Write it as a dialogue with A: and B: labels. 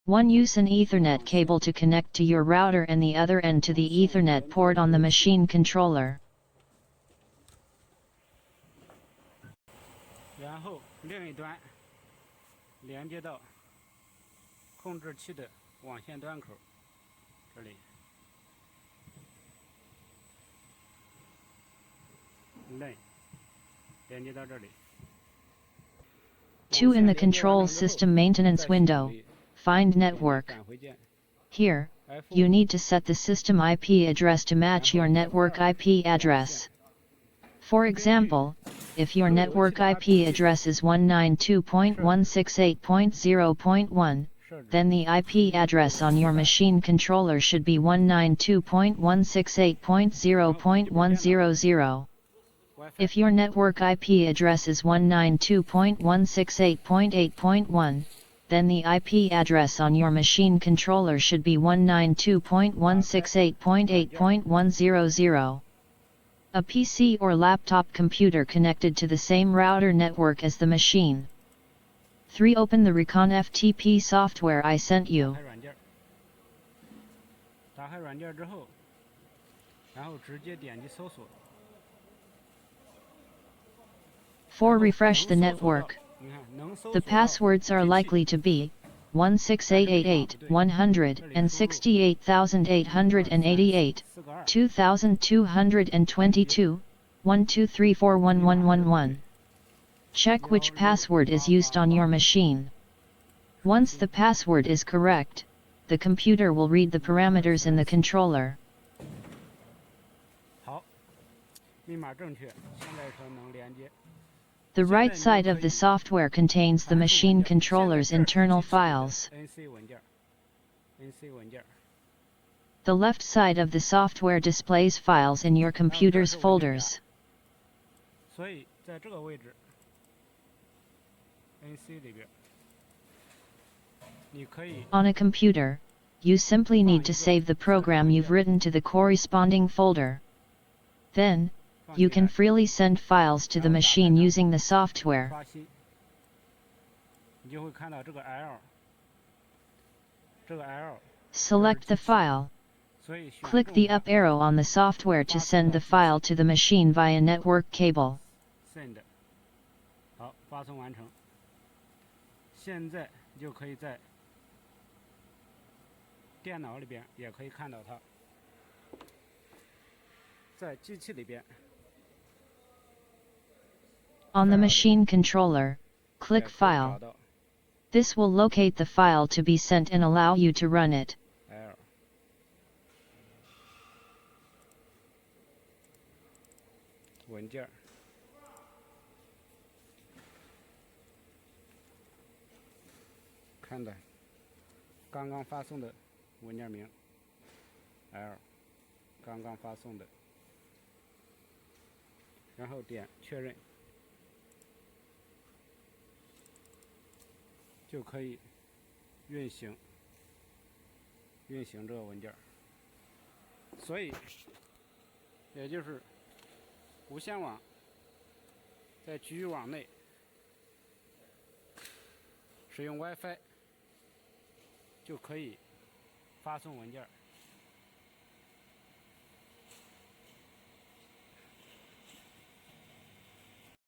A: 1. Use an Ethernet cable to connect to your router and the other end to the Ethernet port on the machine controller.
B: 然后另一端连接到控制器的网线端口，这里连接到这里。
A: 2. In the Control System Maintenance window, find Network. Here, you need to set the system IP address to match your network IP address. For example, if your network IP address is 192.168.0.1, then the IP address on your machine controller should be 192.168.0.100. If your network IP address is 192.168.8.1, then the IP address on your machine controller should be 192.168.8.100. A PC or laptop computer connected to the same router network as the machine. 3. Open the Recon FTP software I sent you.
B: 打开软件之后，然后直接点击搜索。
A: 4. Refresh the network. The passwords are likely to be 16888, 2222, 12341111. Check which password is used on your machine. Once the password is correct, the computer will read the parameters in the controller.
B: 好，密码正确，现在说能连接。
A: The right side of the software contains the machine controller's internal files. The left side of the software displays files in your computer's folders. On a computer, you simply need to save the program you've written to the corresponding folder. Then, you can freely send files to the machine using the software. Select the file. Click the up arrow on the software to send the file to the machine via network cable.
B: 好，发送完成。现在就可以在电脑里边也可以看到它，在机器里边。
A: On the machine controller, click File. This will locate the file to be sent and allow you to run it.
B: 文件，看的，刚刚发送的文件名 L， 刚刚发送的，然后点确认。 就可以运行这个文件，所以也就是无线网在局域网内使用 WiFi 就可以发送文件。